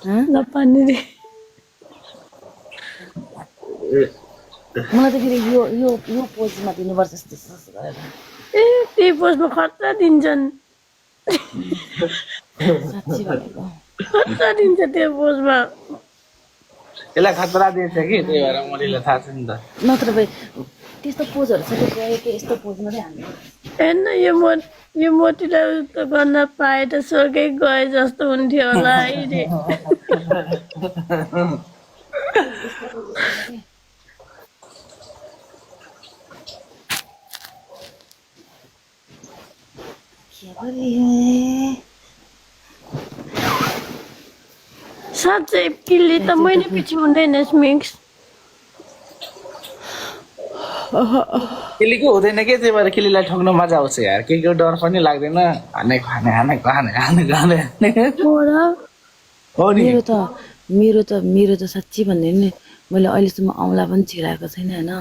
नपानी रे मलाई त फेरि यो पोजमा दिनुपर्छ जस्तो गरेर ए त्यही पोस्टमा खर्च दिन्छन् साँच्ची भनेको खर्च दिन्छ त्यो पोस्टमा यसलाई खतरा दिएछ कि त्यही भएर मलिलाई थाहा छ नि त नत्र भए त्यस्तो पोजहरू सबै गयो कि यस्तो पोज मात्रै हाल्नु हेर्न यो मोतीलाई त गर्न पाए त स्वर्गै गए जस्तो हुन्थ्यो होला अहिले के भयो साँच्चै किल्ली त मैले पछि हुँदैन मिक्स किलीको हुँदैन के त्यही भएर किलीलाई ठग्न मजा आउँछ यार केको डर पनि लाग्दैन हानेको हो नि मेरो त साँच्ची भन्ने नि मैले अहिलेसम्म औँला पनि छिराएको छैन होइन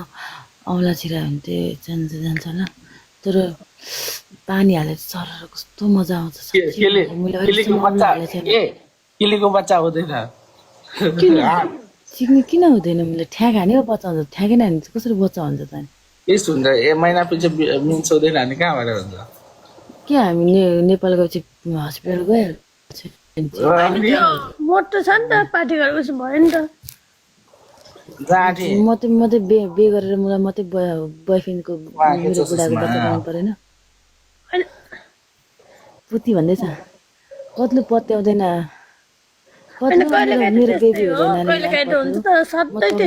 औँला छिरायो भने चाहिँ जान्छ होला तर पानी हालेर सरर कस्तो मजा आउँछ साँच्ची मैले अहिलेसम्म औँला हालेको छैन किलीको बच्चा हुँदैन सिक्ने किन हुँदैन मैले ठ्याक हानेको बच्चा हुन्छ ठ्याकै नहाने चाहिँ कसरी बच्चा हुन्छ त यस हुन्छ महिना पछि मिन्स हुँदैन अनि कहाँबाट हुन्छ के हामी नेपाल गएपछि हस्पिटल गइहाल्छ मोटो छ नि त पार्टी गरेको जस्तो भयो नि त जाँठी मात्रै बे गरेर मलाई मात्रै बोयफ्रेन्डको मेरो बुढाको बच्चा बनाउनु परेन पुती भन्दैछ कत्लो पत्याउँदैन मेरो बेबी हुँदैन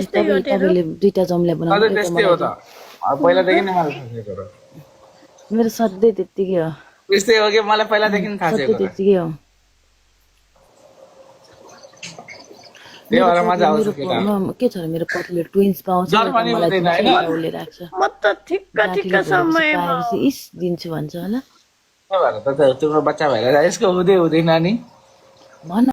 तपाईँले दुईटा जम्ल्या बनाउनु त्यस्तै हो त पहिलादेखि नै मलाई थाहा छ मेरो सधैँ त्यत्तिकै हो त्यस्तै हो कि मलाई पहिलादेखि थाहा छ सधैँ त्यत्तिकै हो त्यही भएर मजा आउँछ के छ र मेरो पतिले ट्विन्स पाउँछ उसले राख्छ म त ठिक्क समयमा इस दिन्छु भन्छ होला त्यही भएर त तिम्रो बच्चा भएर यसको हुँदैन नि भन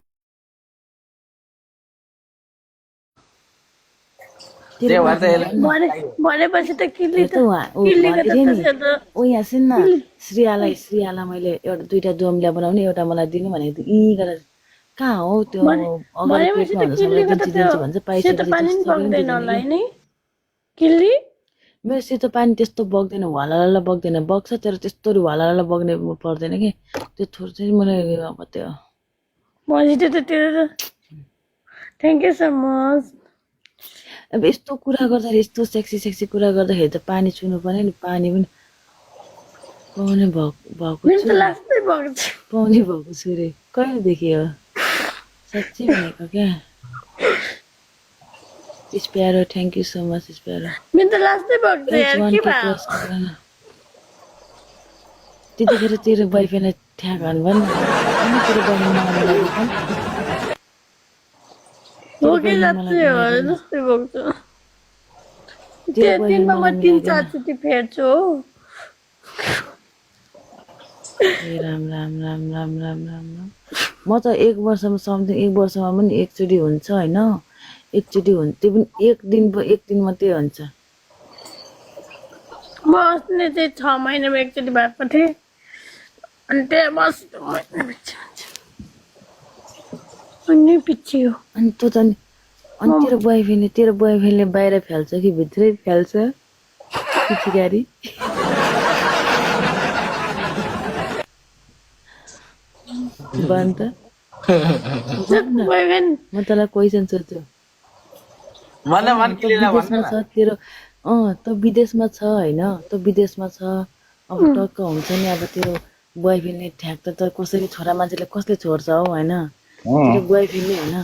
भनेपछि त किल्ली त ओ यहाँ सुन न श्रेयालाई मैले एउटा दुईटा जोम्ल्या बनाउने एउटा मलाई दिनु भनेको थिएँ यी गरेर कहाँ हो त्यो अगाडि पेटमा भन्छ किल्ली मेरो सेतो पानी त्यस्तो बग्दैन हवाला बग्दैन बग्छ तर त्यस्तो हवाला बग्ने पर्दैन कि त्यो थोर चाहिँ मलाई अब त्यो भनेपछि त त्यो थ्याङ्क यू सो मच अब यस्तो कुरा गर्दाखेरि यस्तो सेक्सी कुरा गर्दाखेरि त पानी छुनु पर्ने नि पानी पनि पाउने भएको छु रे कहिलेदेखि हो साँच्ची भनेको क्या sparrow thank you so much sparrow त्यतिखेर तेरो बोयफ्रेन्डलाई ठ्याक हानु भयो नि तेरो फेर्छु राम म त एक वर्षमा समथिङ एक वर्षमा पनि एकचोटि हुन्छ होइन एकचोटि हुन्छ त्यो पनि एक दिन मात्रै हुन्छ म अस्ति चाहिँ 6 महिनामा एकचोटि भएको थिएँ अनि त्यहाँ अनि पछि हो अनि तँ त अनि तेरो बोयफ्रेन्डले बाहिर फाल्छ कि भित्रै फाल्छ पिछिकारी म तँलाई क्वेसन सोध्छु तेरो त विदेशमा छ होइन त विदेशमा छ अब टक्क हुन्छ नि अब तेरो बोयफ्रेन्डले ठ्याक त कसरी छोरा मान्छेले कसले छोड्छ हौ होइन तेरो बोयफ्रेन्डले होइन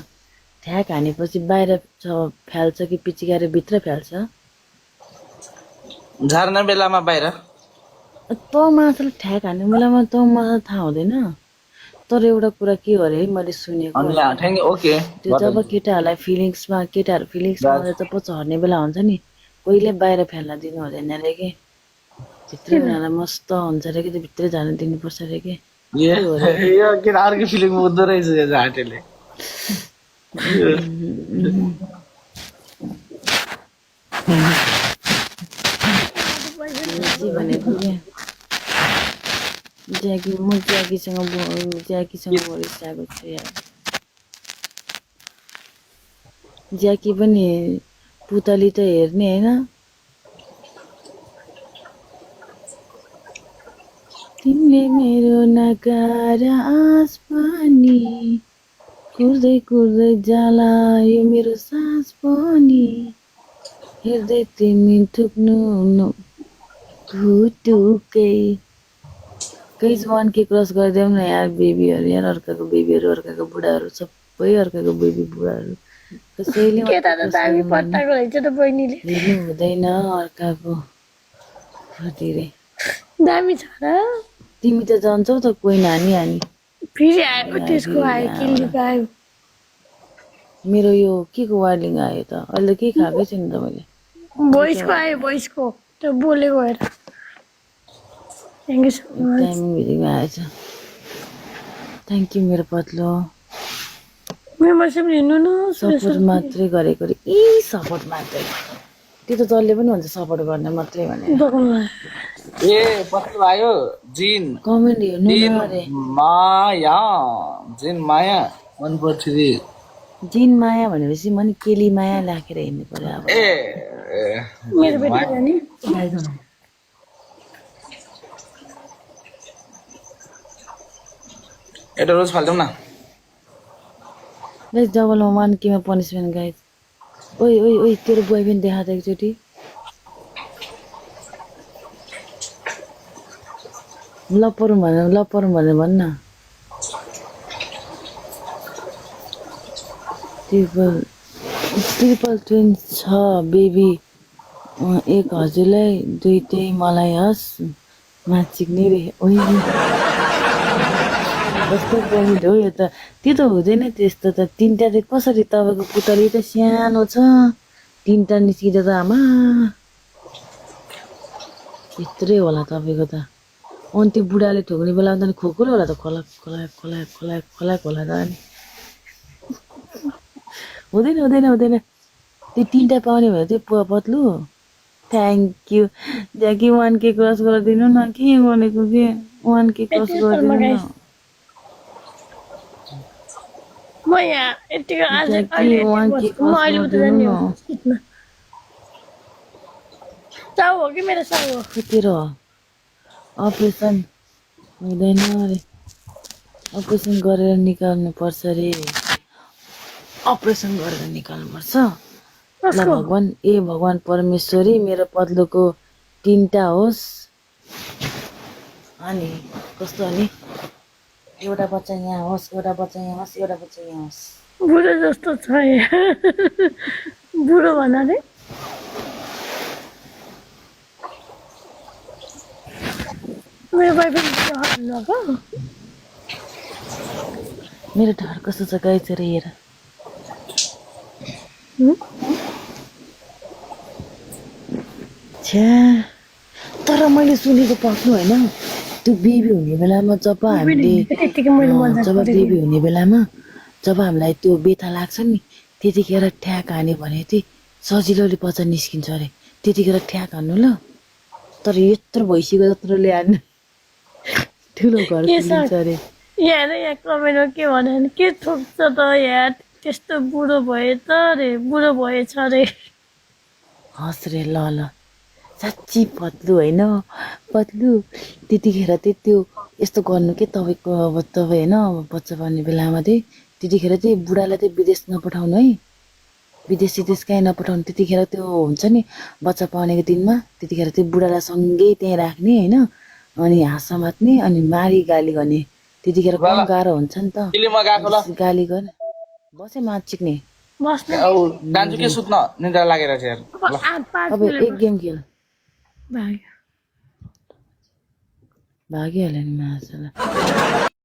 ठ्याक हानेपछि बाहिर फाल्छ कि पिचिकारी भित्र फाल्छ झर्ने बेलामा बाहिर त माछाले ठ्याक हान्ने बेलामा त माछा थाहा हुँदैन तर एउटा कुरा के हो अरे मैले सुनेको त्यो जब केटाहरू फिलिङ्समा जब झर्ने बेला हुन्छ नि कोहीले बाहिर फाल्न दिनु हुँदैन अरे कि भित्रै उनीहरूलाई मस्त हुन्छ अरे कि त्यो भित्रै जान दिनुपर्छ अरे कि अर्को फिलिङ बुझ्दो रहेछ झाटेले भनेको क्या ज्याकीसँग बरिस आएको छु यार ज्याकी पनि पुतली त हेर्ने होइन तिमीले मेरो नकार आस पनि कुर्दै कुर्दै जाला यो मेरो सास पनि हेर्दै तिमी थुक्नु भुटुकै केही वान के क्रस गरिदेऊ न यार बेबीहरू यार अर्काको बेबीहरू अर्काको बुढाहरू सबै अर्काको बेबी बुढाहरू कसैले केटा त दामी पट्टाको रहेछ त बहिनीले हेर्नु हुँदैन अर्काको फटिरे दामी छ र तिमी त जान्छौ त कोही नानी हानी फेरि आयो त्यसको आयो किल्लीको आयो मेरो यो के को वार्लिङ आयो त अहिले के खाएकै छैन त मैले भोइसको आयो भोइसको त्यो बोलेको हेर thank you so much timing बिदिमा आएछ थ्याङ्क यू मेरो पत्लो मेम्बरसिप लिनु न सपोर्ट मात्रै गरेको रे सपोर्ट मात्रै त्यो त जसले पनि भन्छ सपोर्ट गर्ने मात्रै भने ए पत्लो आयो जिन कमेन्ट हेर्नु न अरे माया जिन माया 143 जिन माया भनेपछि मैले केली माया राखेर हिँड्नु पर्यो अब ए मेरो बेटी जाने एउटा रोज फाल्छौँ न गाइस डबल वान केमा पनिसमेन्ट गाइस ओइ ओइ ओइ तेरो बोय पनि देखा त एकचोटि लपरौँ भनेर भन्न ट्रिपल ट्विन छ बेबी एक हजुरलाई दुईटै मलाई हस् माचिक्ने रे ओइ कस्तो पोइन्ट हो यो त त्यो त हुँदैन त्यस्तो त तिनवटा चाहिँ कसरी तपाईँको पुतली त सानो छ तिनवटा निस्किँदा त आमा यत्रै होला तपाईँको त अनि त्यो बुढाले ठोक्ने बेलामा त खोकुलो होला त खोला खोला खोला खोला खोला खोला त अनि हुँदैन त्यो तिनवटा पाउने भयो त्यो पत्लु thank you Jackie 1K cross गरिदिनु न के भनेको के 1K क्रस गरिदिनु न म यहाँ यतिको आज अहिले म अहिले उता जाने हो चाउ हो कि मेरो साउ हो तेरो अपरेसन हुँदैन अरे अपरेसन गरेर निकाल्नु पर्छ रे अपरेसन गरेर निकाल्नुपर्छ ल भगवान परमेश्वरी मेरो पत्लोको तिनवटा होस् अनि कस्तो अनि एउटा बच्चा यहाँ होस् एउटा बच्चा यहाँ होस् एउटा बच्चा यहाँ होस् बुढो जस्तो छ बुढो भन्नाले मेरो भाइ पनि हाल्नुभएको मेरो ढाड कस्तो छ गाई चाहिँ हेर छ्या तर मैले सुनेको पक्नु होइन त्यो बेबी हुने बेलामा जब हामीले जब हामीलाई त्यो बेथा लाग्छ नि त्यतिखेर ठ्याक हान्यो भने चाहिँ सजिलोले बच्चा निस्किन्छ अरे त्यतिखेर ठ्याक हान्नु ल तर यत्रो भइसक्यो जत्रोले हान्नु ठुलो घर खोलिन्छ अरे यहाँ कमेन्टमा के भन्यो भने के थोक्छ त यहाँ त्यस्तो बुढो भए त रे बुढो भएछ रे हस् रे ल साँच्ची पत्लु होइन पत्लु त्यतिखेर चाहिँ त्यो यस्तो गर्नु के तपाईँको अब तपाईँ होइन अब बच्चा पाउने बेलामा चाहिँ त्यतिखेर चाहिँ बुढालाई चाहिँ विदेश नपठाउनु है विदेश कहीँ नपठाउनु त्यतिखेर त्यो हुन्छ नि बच्चा पाउनेको दिनमा त्यतिखेर चाहिँ बुढालाई सँगै त्यहीँ राख्ने होइन अनि हाँस समात्ने अनि मारी गाली गर्ने त्यतिखेर कम गाह्रो हुन्छ नि त गाली गर्ने बसे माचिक्ने जान्छु के सुत्न निद्रा लागेर चाहिँ अब एक गेम खेल भागिहाल्यो नि माछालाई